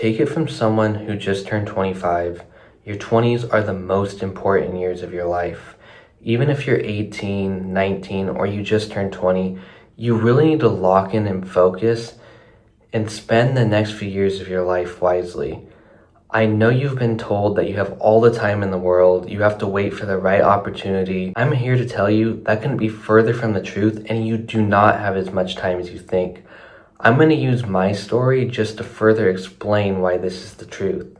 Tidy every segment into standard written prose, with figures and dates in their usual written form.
Take it from someone who just turned 25. Your 20s are the most important years of your life. Even if you're 18, 19, or you just turned 20, you really need to lock in and focus and spend the next few years of your life wisely. I know you've been told that you have all the time in the world, you have to wait for the right opportunity. I'm here to tell you that couldn't be further from the truth, and you do not have as much time as you think. I'm going to use my story just to further explain why this is the truth.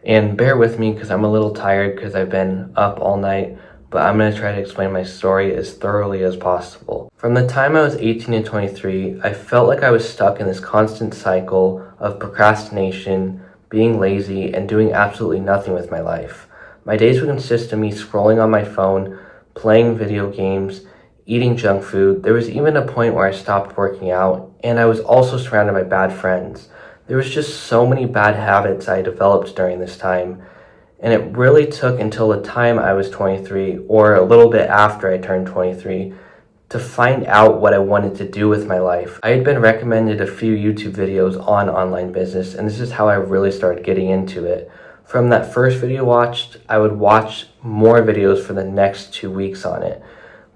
And bear with me because I'm a little tired because I've been up all night, but I'm going to try to explain my story as thoroughly as possible. From the time I was 18 and 23, I felt like I was stuck in this constant cycle of procrastination, being lazy, and doing absolutely nothing with my life. My days would consist of me scrolling on my phone, playing video games, eating junk food. There was even a point where I stopped working out, and I was also surrounded by bad friends. There was just so many bad habits I developed during this time, and it really took until the time I was 23, or a little bit after I turned 23, to find out what I wanted to do with my life. I had been recommended a few YouTube videos on online business, and this is how I really started getting into it. From that first video watched, I would watch more videos for the next 2 weeks on it.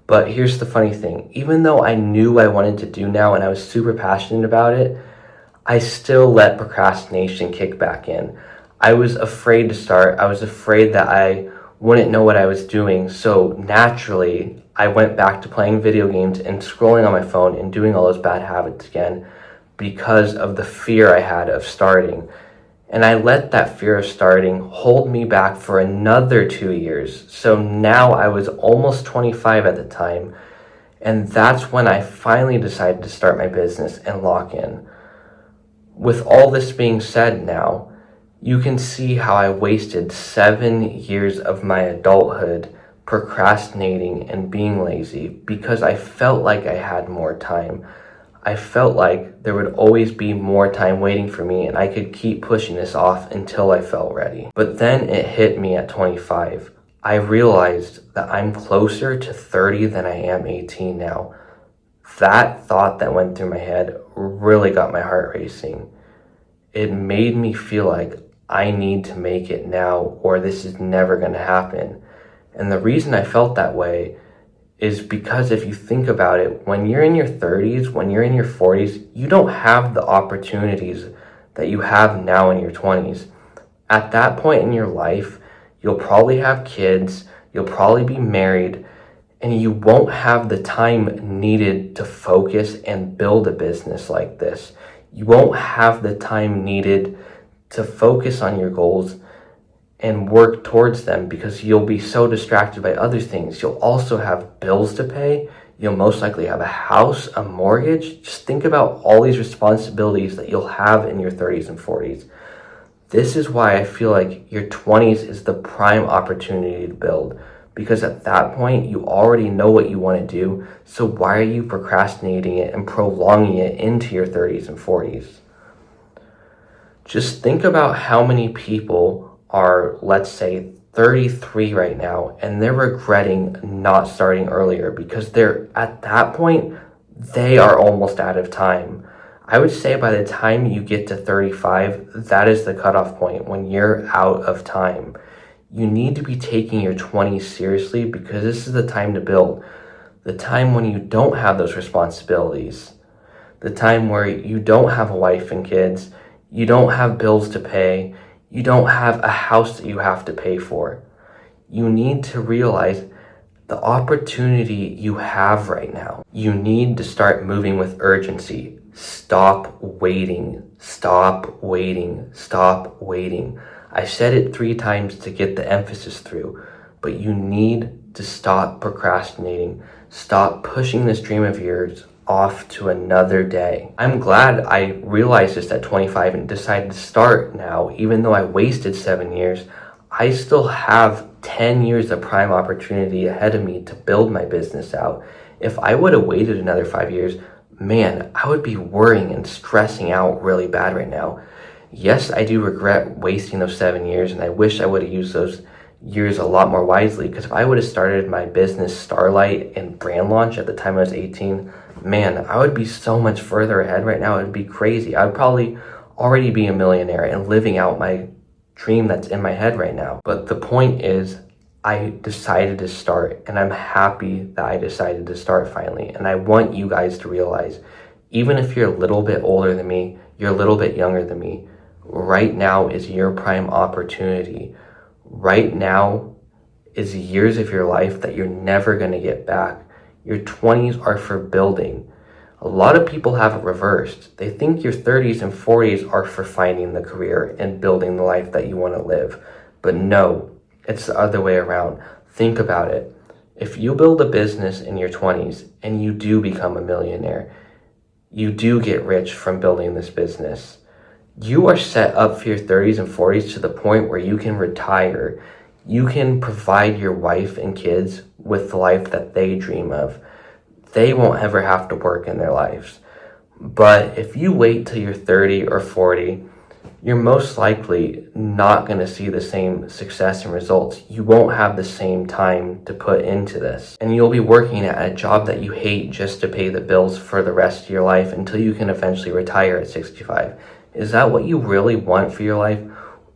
But here's the funny thing, even though I knew what I wanted to do now and I was super passionate about it, I still let procrastination kick back in. I was afraid to start. I was afraid that I wouldn't know what I was doing. So naturally, I went back to playing video games and scrolling on my phone and doing all those bad habits again because of the fear I had of starting. And I let that fear of starting hold me back for another 2 years. So now I was almost 25 at the time. And that's when I finally decided to start my business and lock in. With all this being said now, you can see how I wasted 7 years of my adulthood procrastinating and being lazy because I felt like I had more time. I felt like there would always be more time waiting for me and I could keep pushing this off until I felt ready. But then it hit me at 25. I realized that I'm closer to 30 than I am 18 now. That thought that went through my head really got my heart racing. It made me feel like I need to make it now or this is never going to happen. And the reason I felt that way is because if you think about it, when you're in your 30s, when you're in your 40s, you don't have the opportunities that you have now in your 20s. At that point in your life, you'll probably have kids, you'll probably be married, and you won't have the time needed to focus and build a business like this. You won't have the time needed to focus on your goals and work towards them because you'll be so distracted by other things. You'll also have bills to pay. You'll most likely have a house, a mortgage. Just think about all these responsibilities that you'll have in your 30s and 40s. This is why I feel like your 20s is the prime opportunity to build, because at that point you already know what you want to do. So why are you procrastinating it and prolonging it into your 30s and 40s? Just think about how many people are, let's say, 33 right now, and they're regretting not starting earlier because they're at that point, they are almost out of time. I would say by the time you get to 35, that is the cutoff point when you're out of time. You need to be taking your 20s seriously because this is the time to build. The time when you don't have those responsibilities. The time where you don't have a wife and kids. You don't have bills to pay. You don't have a house that you have to pay for. You need to realize the opportunity you have right now. You need to start moving with urgency. Stop waiting. Stop waiting. Stop waiting. I said it 3 times to get the emphasis through, but you need to stop procrastinating. Stop pushing this dream of yours off to another day. I'm glad I realized this at 25 and decided to start now. Even though I wasted 7 years, I still have 10 years of prime opportunity ahead of me to build my business out. If I would have waited another 5 years, man, I would be worrying and stressing out really bad right now. Yes, I do regret wasting those 7 years, and I wish I would have used those years a lot more wisely, because if I would have started my business Starlight and brand launch at the time I was 18, man, I would be so much further ahead right now. It would be crazy. I would probably already be a millionaire and living out my dream that's in my head right now. But the point is, I decided to start, and I'm happy that I decided to start finally. And I want you guys to realize, even if you're a little bit older than me, you're a little bit younger than me, right now is your prime opportunity. Right now is years of your life that you're never going to get back. Your 20s are for building. A lot of people have it reversed. They think your 30s and 40s are for finding the career and building the life that you want to live. But no, it's the other way around. Think about it. If you build a business in your 20s and you do become a millionaire, you do get rich from building this business, you are set up for your 30s and 40s to the point where you can retire. You can provide your wife and kids with the life that they dream of. They won't ever have to work in their lives. But if you wait till you're 30 or 40, you're most likely not going to see the same success and results. You won't have the same time to put into this. And you'll be working at a job that you hate just to pay the bills for the rest of your life until you can eventually retire at 65. Is that what you really want for your life?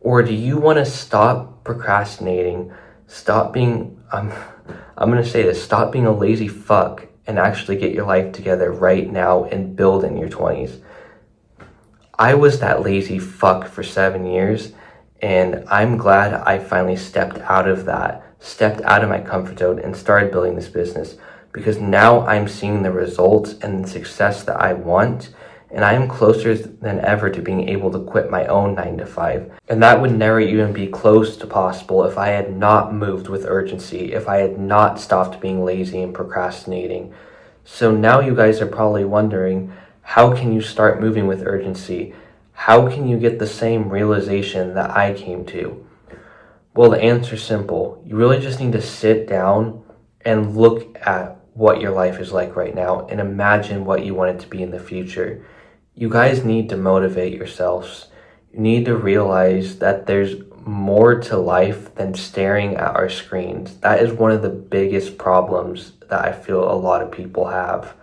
Or do you want to stop procrastinating, stop being, I'm going to say this, stop being a lazy fuck and actually get your life together right now and build in your 20s? I was that lazy fuck for 7 years, and I'm glad I finally stepped out of my comfort zone and started building this business, because now I'm seeing the results and the success that I want, and I am closer than ever to being able to quit my own 9-to-5. And that would never even be close to possible if I had not moved with urgency, if I had not stopped being lazy and procrastinating. So now you guys are probably wondering, how can you start moving with urgency? How can you get the same realization that I came to? Well, the answer's simple. You really just need to sit down and look at what your life is like right now and imagine what you want it to be in the future. You guys need to motivate yourselves. You need to realize that there's more to life than staring at our screens. That is one of the biggest problems that I feel a lot of people have.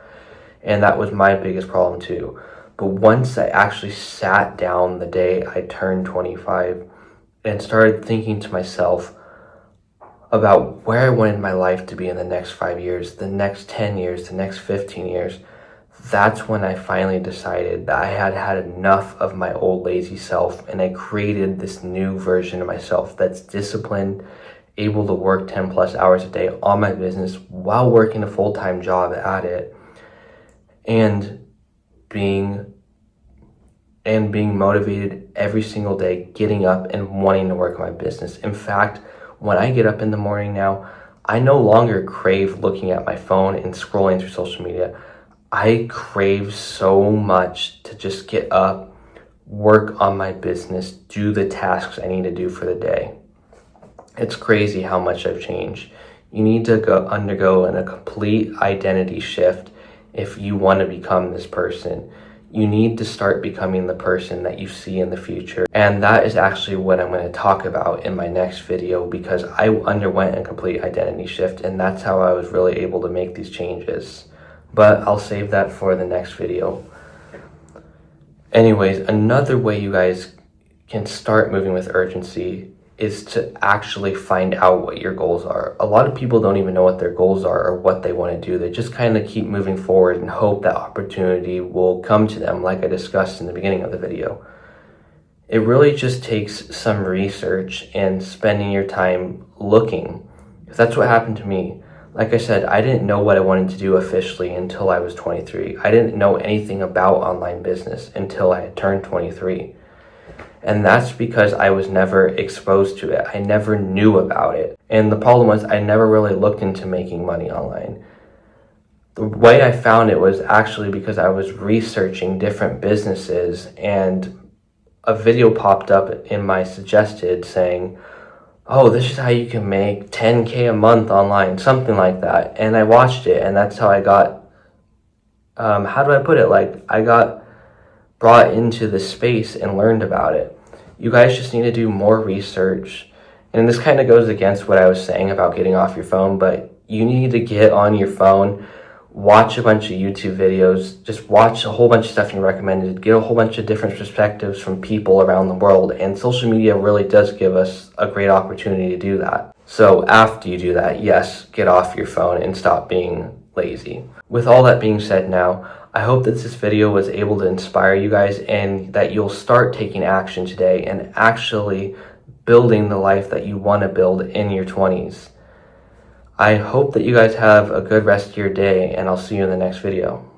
And that was my biggest problem too. But once I actually sat down the day I turned 25 and started thinking to myself about where I wanted my life to be in the next 5 years, the next 10 years, the next 15 years, that's when I finally decided that I had had enough of my old lazy self, and I created this new version of myself that's disciplined, able to work 10 plus hours a day on my business while working a full-time job at it, and being motivated every single day, getting up and wanting to work on my business. In fact, when I get up in the morning now, I no longer crave looking at my phone and scrolling through social media. I crave so much to just get up, work on my business, do the tasks I need to do for the day. It's crazy how much I've changed. You need to undergo a complete identity shift if you want to become this person. You need to start becoming the person that you see in the future. And that is actually what I'm going to talk about in my next video, because I underwent a complete identity shift, and that's how I was really able to make these changes. But I'll save that for the next video. Anyways, another way you guys can start moving with urgency is to actually find out what your goals are. A lot of people don't even know what their goals are or what they want to do. They just kind of keep moving forward and hope that opportunity will come to them, like I discussed in the beginning of the video. It really just takes some research and spending your time looking. Because that's what happened to me. Like I said, I didn't know what I wanted to do officially until I was 23. I didn't know anything about online business until I had turned 23. And that's because I was never exposed to it. I never knew about it. And the problem was I never really looked into making money online. The way I found it was actually because I was researching different businesses, and a video popped up in my suggested saying, oh, this is how you can make 10K a month online, something like that. And I watched it, and that's how I got, how do I put it? Like, I got brought into the space and learned about it. You guys just need to do more research. And this kind of goes against what I was saying about getting off your phone, but you need to get on your phone watch a bunch of YouTube videos, just watch a whole bunch of stuff you recommended, get a whole bunch of different perspectives from people around the world, and social media really does give us a great opportunity to do that. So after you do that, yes, get off your phone and stop being lazy. With all that being said now, I hope that this video was able to inspire you guys and that you'll start taking action today and actually building the life that you want to build in your 20s. I hope that you guys have a good rest of your day, and I'll see you in the next video.